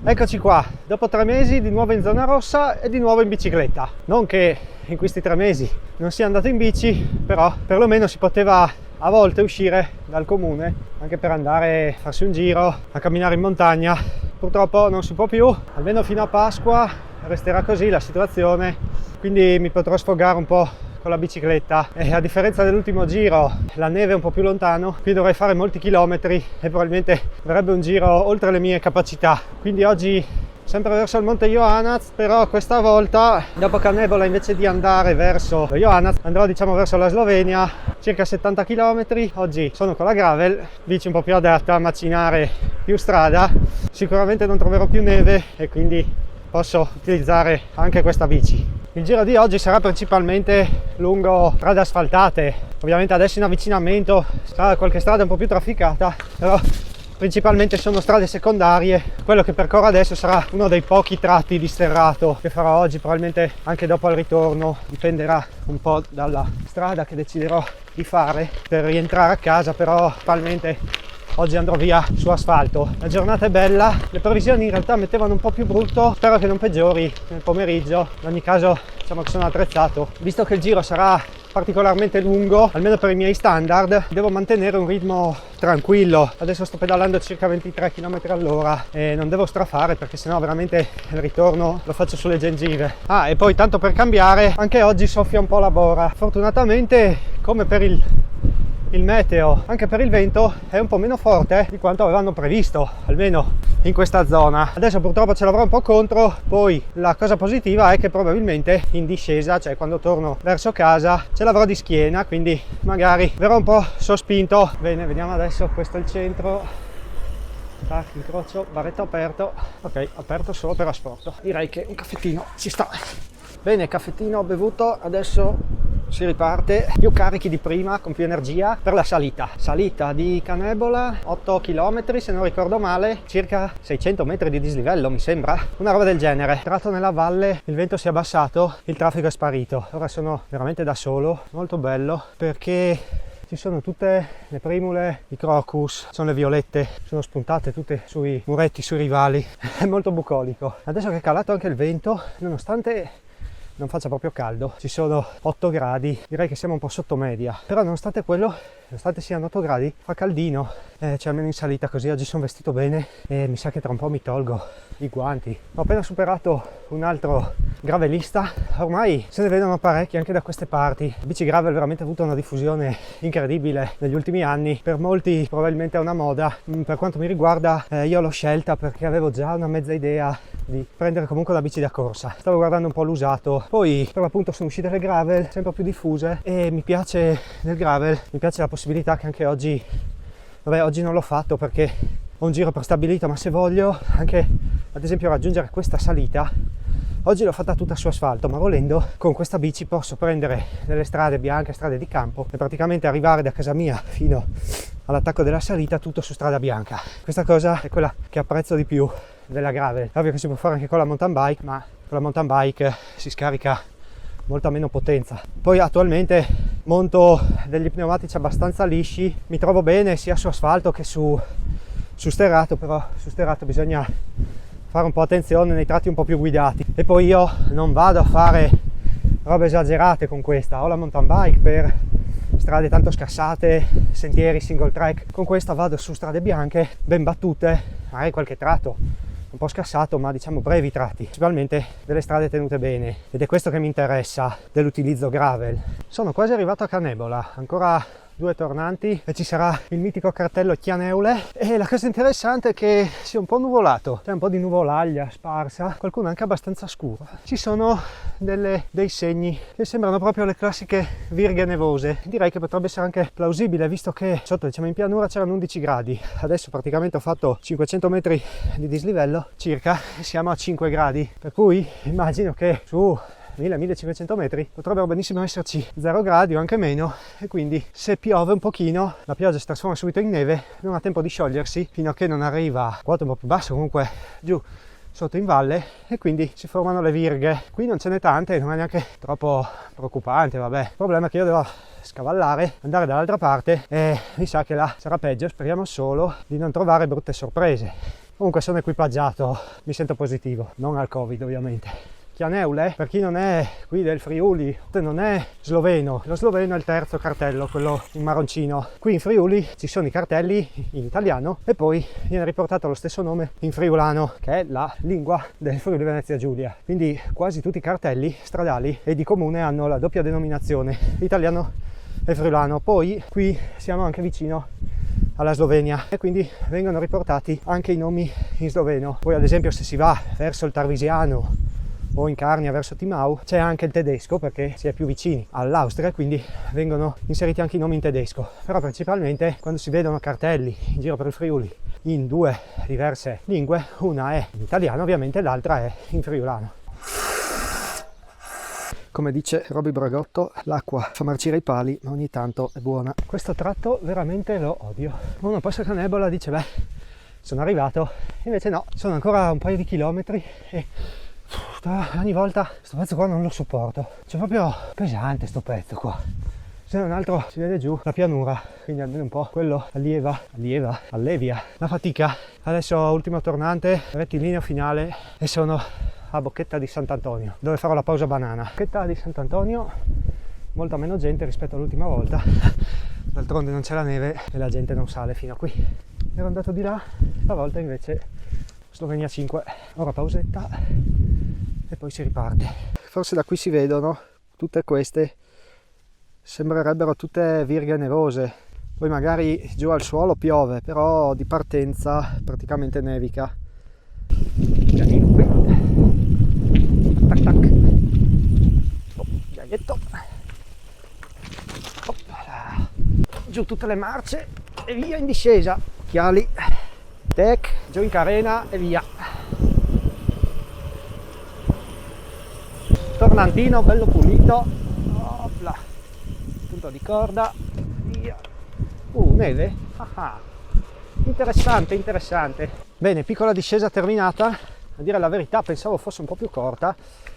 Eccoci qua, dopo 3 mesi di nuovo in zona rossa e di nuovo in bicicletta. Non che in questi 3 mesi non sia andato in bici, però perlomeno si poteva a volte uscire dal comune anche per andare a farsi un giro, a camminare in montagna. Purtroppo non si può più, almeno fino a Pasqua resterà così la situazione, quindi mi potrò sfogare un po' con la bicicletta e a differenza dell'ultimo giro la neve è un po' più lontano, qui dovrei fare molti chilometri e probabilmente verrebbe un giro oltre le mie capacità. Quindi oggi sempre verso il Monte Johannes, però questa volta dopo Canebola invece di andare verso lo Johannes andrò verso la Slovenia, circa 70 km. Oggi sono con la gravel, bici un po' più adatta a macinare più strada, sicuramente non troverò più neve e quindi posso utilizzare anche questa bici. Il giro di oggi sarà principalmente lungo strade asfaltate, ovviamente adesso in avvicinamento sarà qualche strada un po' più trafficata, però principalmente sono strade secondarie. Quello che percorro adesso sarà uno dei pochi tratti di sterrato che farò oggi, probabilmente anche dopo al ritorno, dipenderà un po' dalla strada che deciderò di fare per rientrare a casa, però principalmente oggi andrò via su asfalto. La giornata è bella, le previsioni in realtà mettevano un po' più brutto, spero che non peggiori nel pomeriggio. In ogni caso che sono attrezzato, visto che il giro sarà particolarmente lungo, almeno per i miei standard, devo mantenere un ritmo tranquillo. Adesso sto pedalando circa 23 km all'ora e non devo strafare perché sennò veramente il ritorno lo faccio sulle gengive. E poi tanto per cambiare, anche oggi soffia un po' la bora. Fortunatamente, come per il meteo, anche per il vento è un po' meno forte di quanto avevano previsto, almeno in questa zona. Adesso purtroppo ce l'avrò un po' contro. Poi la cosa positiva è che probabilmente in discesa, cioè quando torno verso casa, ce l'avrò di schiena, quindi magari verrò un po' sospinto. Bene, vediamo adesso, questo è il centro. Tac, incrocio, baretto aperto. Ok, aperto solo per asporto. Direi che un caffettino ci sta. Bene, caffettino bevuto, adesso si riparte più carichi di prima, con più energia per la salita di Canebola, 8 km se non ricordo male, circa 600 metri di dislivello mi sembra, una roba del genere. Entrato nella valle, il vento si è abbassato, il traffico è sparito, ora sono veramente da solo, molto bello perché ci sono tutte le primule, i crocus, sono le violette, sono spuntate tutte sui muretti, sui rivali, è molto bucolico. Adesso che è calato anche il vento, nonostante non faccia proprio caldo, ci sono 8 gradi, direi che siamo un po' sotto media, però nonostante quello, nonostante siano 8 gradi, fa caldino, cioè almeno in salita, così oggi sono vestito bene e mi sa che tra un po' mi tolgo i guanti. Ho appena superato un altro gravelista, ormai se ne vedono parecchi anche da queste parti. La bici gravel veramente ha avuto una diffusione incredibile negli ultimi anni, per molti probabilmente è una moda, per quanto mi riguarda io l'ho scelta perché avevo già una mezza idea di prendere comunque la bici da corsa. Stavo guardando un po' l'usato, poi per l'appunto sono uscite le gravel sempre più diffuse e mi piace nel gravel, mi piace la possibilità che anche oggi, oggi non l'ho fatto perché ho un giro prestabilito, ma se voglio anche ad esempio raggiungere questa salita, oggi l'ho fatta tutta su asfalto, ma volendo con questa bici posso prendere delle strade bianche, strade di campo e praticamente arrivare da casa mia fino all'attacco della salita tutto su strada bianca. Questa cosa è quella che apprezzo di più della gravel. Ovvio che si può fare anche con la mountain bike, ma con la mountain bike si scarica molta meno potenza. Poi attualmente monto degli pneumatici abbastanza lisci, mi trovo bene sia su asfalto che su sterrato, però su sterrato bisogna fare un po' attenzione nei tratti un po' più guidati. E poi io non vado a fare robe esagerate con questa, ho la mountain bike per strade tanto scassate, sentieri single track, con questa vado su strade bianche ben battute, magari qualche tratto un po' scassato, ma diciamo brevi tratti, principalmente delle strade tenute bene, ed è questo che mi interessa dell'utilizzo gravel. Sono quasi arrivato a Canebola, ancora 2 tornanti e ci sarà il mitico cartello Chianeule, e la cosa interessante è che sia un po' nuvolato, c'è un po' di nuvolaglia sparsa, qualcuno anche abbastanza scuro. Ci sono dei segni che sembrano proprio le classiche virghe nevose. Direi che potrebbe essere anche plausibile, visto che sotto, in pianura c'erano 11 gradi, adesso praticamente ho fatto 500 metri di dislivello circa e siamo a 5 gradi, per cui immagino che su 1000-1500 metri potrebbero benissimo esserci 0 gradi o anche meno, e quindi se piove un pochino la pioggia si trasforma subito in neve, non ha tempo di sciogliersi fino a che non arriva a quote un po' più basse, comunque giù sotto in valle, e quindi si formano le virghe. Qui non ce n'è tante, non è neanche troppo preoccupante, vabbè. Il problema è che io devo scavallare, andare dall'altra parte e mi sa che là sarà peggio. Speriamo solo di non trovare brutte sorprese. Comunque sono equipaggiato, mi sento positivo, non al Covid ovviamente. Chianeule, per chi non è qui del Friuli, non è sloveno, lo sloveno è il terzo cartello, quello in marroncino. Qui in Friuli ci sono i cartelli in italiano e poi viene riportato lo stesso nome in friulano, che è la lingua del Friuli Venezia Giulia. Quindi quasi tutti i cartelli stradali e di comune hanno la doppia denominazione, italiano e friulano. Poi qui siamo anche vicino alla Slovenia e quindi vengono riportati anche i nomi in sloveno. Poi ad esempio se si va verso il Tarvisiano o in Carnia verso Timau c'è anche il tedesco, perché si è più vicini all'Austria, quindi vengono inseriti anche i nomi in tedesco. Però principalmente quando si vedono cartelli in giro per il Friuli in due diverse lingue, una è in italiano ovviamente, l'altra è in friulano. Come dice Roby Bragotto, l'acqua fa marcire i pali, ma ogni tanto è buona. Questo tratto veramente lo odio. Uno passa con Ebola dice beh, sono arrivato, invece no, sono ancora un paio di chilometri e ogni volta sto pezzo qua non lo sopporto, c'è proprio pesante sto pezzo qua. Se non altro si vede giù la pianura, quindi almeno un po' quello allevia la fatica. Adesso ultimo tornante, rettilineo finale e sono a Bocchetta di Sant'Antonio, dove farò la pausa banana. Bocchetta di Sant'Antonio, molta meno gente rispetto all'ultima volta, d'altronde non c'è la neve e la gente non sale fino a qui. Ero andato di là, stavolta invece Slovenia 5, ora pausetta e poi si riparte. Forse da qui si vedono tutte queste, sembrerebbero tutte virghe nevose, poi magari giù al suolo piove, però di partenza praticamente nevica. Pianino qui, tac tac, oh, ghiaietto, oh, giù tutte le marce e via in discesa, occhiali, tec, giù in carena e via. Tornantino bello pulito, opla, punto di corda, via. Neve? Ah, interessante. Bene, piccola discesa terminata, a dire la verità pensavo fosse un po' più corta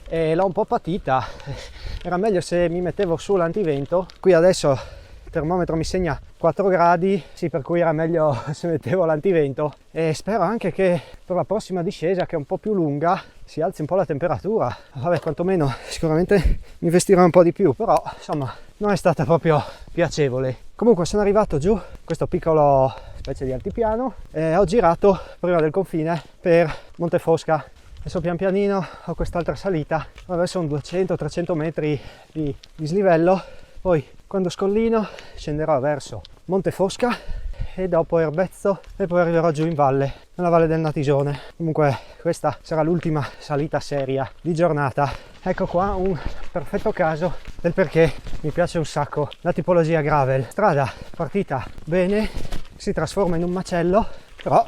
e l'ho un po' patita, era meglio se mi mettevo su l'antivento. Qui adesso il termometro mi segna 4 gradi, sì, per cui era meglio se mettevo l'antivento, e spero anche che per la prossima discesa, che è un po' più lunga, si alzi un po' la temperatura. Vabbè, quantomeno sicuramente mi vestirò un po' di più, però insomma non è stata proprio piacevole. Comunque sono arrivato giù, questo piccolo specie di altipiano, e ho girato prima del confine per Montefosca. Adesso pian pianino ho quest'altra salita, vabbè, sono 200-300 metri di dislivello, poi quando scollino scenderò verso Montefosca e dopo Erbezzo e poi arriverò giù in valle, nella valle del Natisone. Comunque questa sarà l'ultima salita seria di giornata. Ecco qua un perfetto caso del perché mi piace un sacco la tipologia gravel. Strada partita bene, si trasforma in un macello, però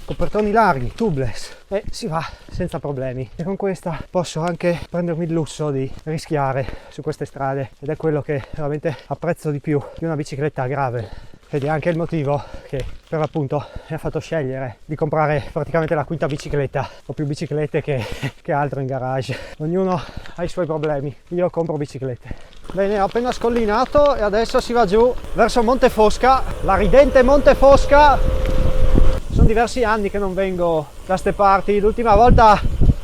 copertoni larghi, tubeless, e si va senza problemi. E con questa posso anche prendermi il lusso di rischiare su queste strade, ed è quello che veramente apprezzo di più di una bicicletta gravel. Ed è anche il motivo che per l'appunto mi ha fatto scegliere di comprare praticamente la quinta bicicletta. Ho più biciclette che altro in garage. Ognuno ha i suoi problemi, io compro biciclette. Bene, ho appena scollinato e adesso si va giù verso Montefosca, la ridente Montefosca. Sono diversi anni che non vengo da ste parti. L'ultima volta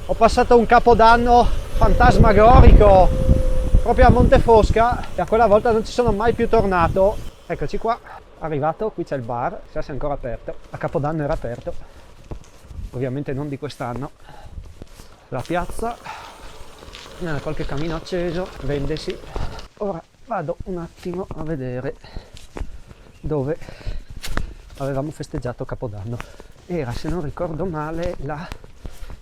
ho passato un capodanno fantasmagorico proprio a Montefosca e a quella volta non ci sono mai più tornato. Eccoci qua, arrivato, qui c'è il bar, chissà se è ancora aperto. A Capodanno era aperto, ovviamente non di quest'anno. La piazza, qualche camino acceso, vendesi. Ora vado un attimo a vedere dove avevamo festeggiato Capodanno. Era, se non ricordo male,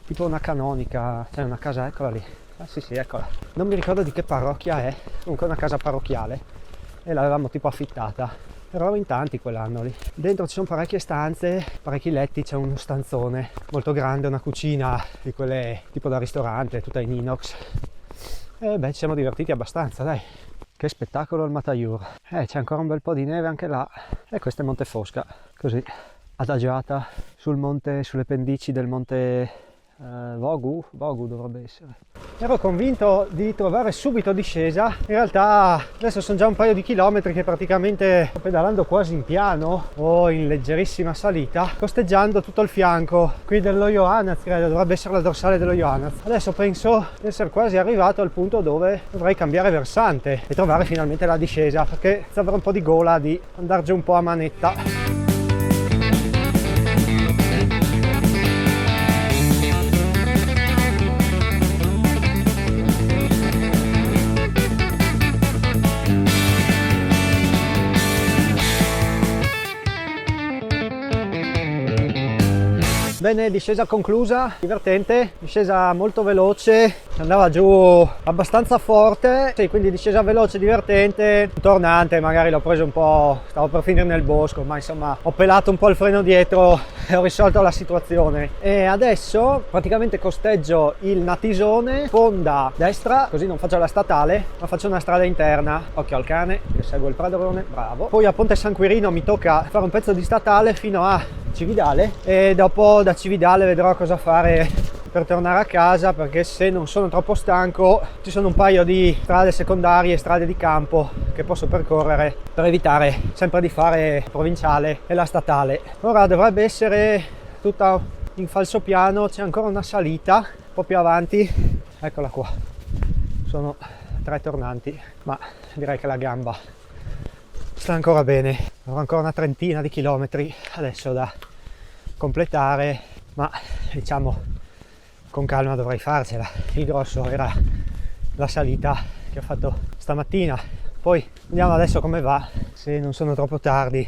tipo una canonica, cioè una casa, eccola lì. Ah sì, eccola. Non mi ricordo di che parrocchia è, comunque una casa parrocchiale, e l'avevamo tipo affittata. Eravamo in tanti quell'anno lì. Dentro ci sono parecchie stanze, parecchi letti, c'è uno stanzone molto grande, una cucina di quelle tipo da ristorante, tutta in inox. E beh, ci siamo divertiti abbastanza, dai. Che spettacolo il Mataiur. C'è ancora un bel po' di neve anche là. E questa è Montefosca, così adagiata sul monte, sulle pendici del monte Vogu dovrebbe essere. Ero convinto di trovare subito discesa, in realtà adesso sono già un paio di chilometri che praticamente sto pedalando quasi in piano o in leggerissima salita, costeggiando tutto il fianco qui dello Johannes, credo dovrebbe essere la dorsale dello Johannes. Adesso penso di essere quasi arrivato al punto dove dovrei cambiare versante e trovare finalmente la discesa, perché avrò un po' di gola di andare giù un po' a manetta. Bene, discesa conclusa, divertente, discesa molto veloce, andava giù abbastanza forte, sì, quindi discesa veloce, divertente. Un tornante magari l'ho preso un po', stavo per finire nel bosco, ma insomma ho pelato un po' il freno dietro e ho risolto la situazione. E adesso praticamente costeggio il Natisone, sponda destra, così non faccio la statale, ma faccio una strada interna. Occhio al cane, che segue il Pradrone, bravo. Poi a Ponte San Quirino mi tocca fare un pezzo di statale fino a Cividale e dopo da Cividale vedrò cosa fare per tornare a casa, perché se non sono troppo stanco ci sono un paio di strade secondarie, strade di campo che posso percorrere per evitare sempre di fare provinciale e la statale. Ora dovrebbe essere tutta in falsopiano, c'è ancora una salita un po' più avanti, eccola qua, sono 3 tornanti, ma direi che la gamba sta ancora bene. Avrò ancora una trentina di chilometri adesso da completare, ma diciamo con calma dovrei farcela. Il grosso era la salita che ho fatto stamattina, poi vediamo adesso come va. Se non sono troppo tardi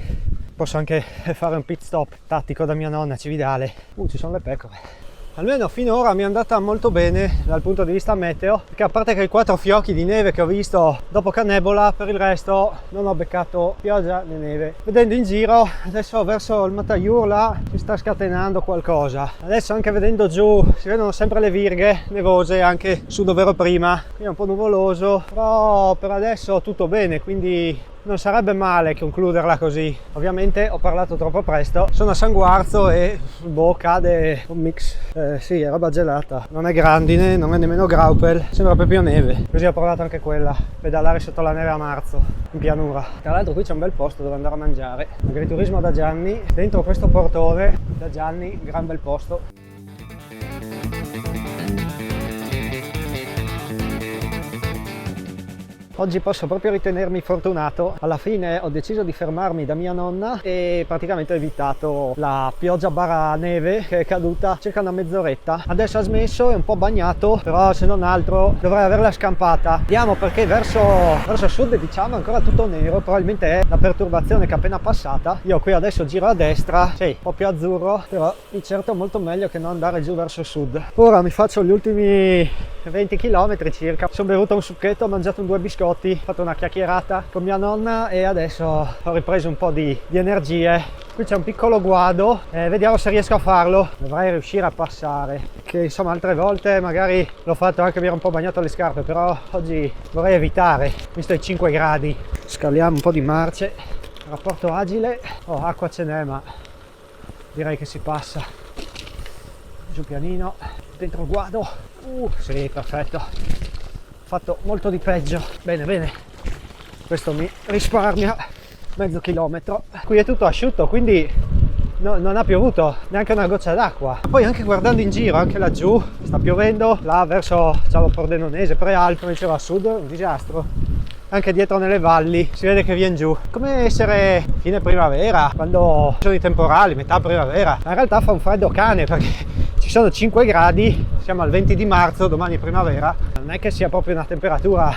posso anche fare un pit stop tattico da mia nonna a Cividale. Ci sono le pecore. Almeno finora mi è andata molto bene dal punto di vista meteo, perché a parte che i 4 fiocchi di neve che ho visto dopo Canebola, per il resto non ho beccato pioggia né neve. Vedendo in giro, adesso verso il Mataiur là si sta scatenando qualcosa. Adesso anche vedendo giù si vedono sempre le virghe nevose anche su dove ero prima. Qui è un po' nuvoloso, però per adesso tutto bene, quindi non sarebbe male concluderla così. Ovviamente ho parlato troppo presto, sono a San Guarzo e cade un mix, sì, è roba gelata, non è grandine, non è nemmeno graupel, sembra proprio neve. Così ho provato anche quella, pedalare sotto la neve a marzo in pianura. Tra l'altro qui c'è un bel posto dove andare a mangiare, agriturismo da Gianni, dentro questo portone da Gianni, gran bel posto. Oggi posso proprio ritenermi fortunato, alla fine ho deciso di fermarmi da mia nonna e praticamente ho evitato la pioggia barra neve che è caduta circa una mezz'oretta. Adesso ha smesso, è un po' bagnato, però se non altro dovrei averla scampata. Vediamo, perché verso sud diciamo ancora tutto nero, probabilmente è la perturbazione che è appena passata. Io qui adesso giro a destra, sì, un po' più azzurro, però di certo molto meglio che non andare giù verso sud. Ora mi faccio gli ultimi 20 km circa, sono bevuto un succhetto, ho mangiato 2 biscotti, ho fatto una chiacchierata con mia nonna e adesso ho ripreso un po' di energie. Qui c'è un piccolo guado, vediamo se riesco a farlo, dovrei riuscire a passare, che insomma altre volte magari l'ho fatto anche mi ero un po' bagnato le scarpe, però oggi vorrei evitare, visto i 5 gradi. Scaliamo un po' di marce, rapporto agile, acqua ce n'è, ma direi che si passa. Giù pianino, dentro il guado, sì, perfetto, ho fatto molto di peggio, bene, questo mi risparmia mezzo chilometro. Qui è tutto asciutto, quindi non ha piovuto neanche una goccia d'acqua. Poi anche guardando in giro, anche laggiù sta piovendo, là verso Pordenonese, Prealpe, invece a sud un disastro. Anche dietro nelle valli si vede che viene giù, come essere fine primavera, quando sono i temporali, metà primavera. Ma in realtà fa un freddo cane, perché ci sono 5 gradi, siamo al 20 di marzo, domani è primavera. Non è che sia proprio una temperatura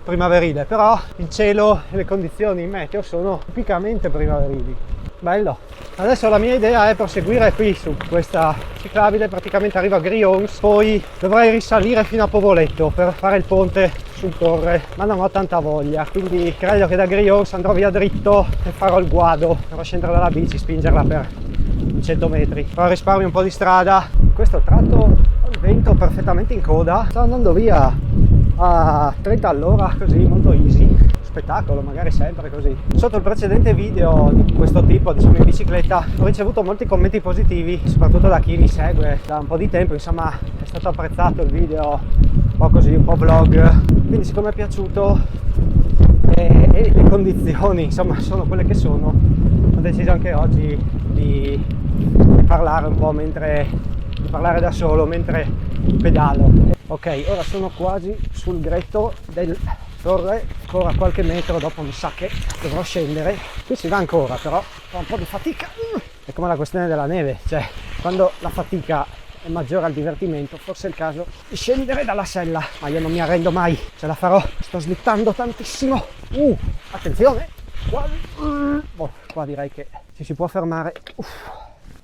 primaverile, però il cielo e le condizioni meteo sono tipicamente primaverili. Bello. Adesso la mia idea è proseguire qui su questa ciclabile, praticamente arrivo a Grions, poi dovrei risalire fino a Povoletto per fare il ponte sul Torre, ma non ho tanta voglia, quindi credo che da Grions andrò via dritto e farò il guado, dovrò scendere dalla bici, spingerla per 100 metri, però risparmio un po' di strada. In questo tratto ho il vento perfettamente in coda, sta andando via a 30 all'ora, così molto easy, spettacolo, magari sempre così. Sotto il precedente video di questo tipo, diciamo in bicicletta, ho ricevuto molti commenti positivi, soprattutto da chi mi segue da un po' di tempo. Insomma, è stato apprezzato il video, un po' così, un po' vlog, quindi siccome è piaciuto e le condizioni insomma sono quelle che sono, ho deciso anche oggi di parlare un po' di parlare da solo mentre pedalo. Ok, ora sono quasi sul gretto del Torre, ancora qualche metro, dopo mi sa che dovrò scendere. Qui si va ancora, però fa un po' di fatica. È come la questione della neve, cioè quando la fatica è maggiore al divertimento, forse è il caso di scendere dalla sella, ma io non mi arrendo mai, ce la farò, sto slittando tantissimo. Attenzione, qua direi che ci si può fermare.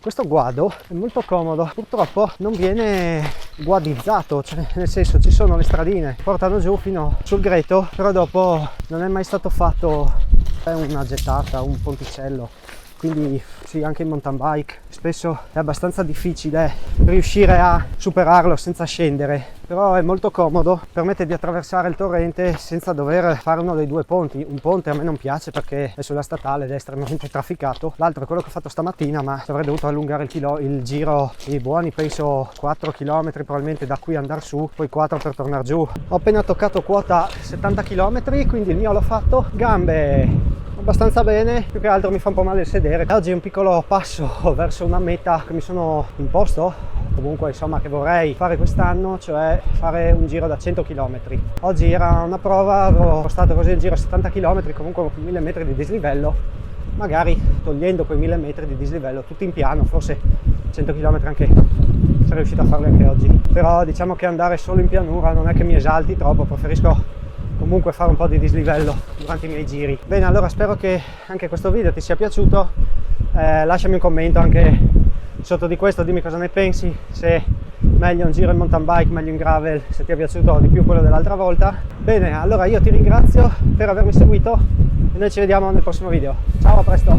Questo guado è molto comodo, purtroppo non viene guadizzato, cioè nel senso ci sono le stradine che portano giù fino sul greto, però dopo non è mai stato fatto una gettata, un ponticello, quindi sì, anche in mountain bike spesso è abbastanza difficile riuscire a superarlo senza scendere, però è molto comodo, permette di attraversare il torrente senza dover fare uno dei due ponti. Un ponte a me non piace perché è sulla statale ed è estremamente trafficato, l'altro è quello che ho fatto stamattina, ma ci avrei dovuto allungare il giro di buoni, penso 4 km probabilmente da qui andare su, poi 4 per tornare giù. Ho appena toccato quota 70 km, quindi il mio l'ho fatto, gambe abbastanza bene, più che altro mi fa un po' male il sedere. Oggi è un piccolo passo verso una meta che mi sono imposto, comunque insomma che vorrei fare quest'anno, cioè fare un giro da 100 km. Oggi era una prova, avevo postato così il giro a 70 km, comunque 1000 metri di dislivello, magari togliendo quei 1000 metri di dislivello tutti in piano, forse 100 km anche sarei riuscito a farli anche oggi, però diciamo che andare solo in pianura non è che mi esalti troppo, preferisco comunque fare un po' di dislivello durante i miei giri. Bene, allora spero che anche questo video ti sia piaciuto, lasciami un commento anche sotto di questo, dimmi cosa ne pensi, se meglio un giro in mountain bike, meglio in gravel, se ti è piaciuto di più quello dell'altra volta. Bene, allora io ti ringrazio per avermi seguito e noi ci vediamo nel prossimo video. Ciao, a presto!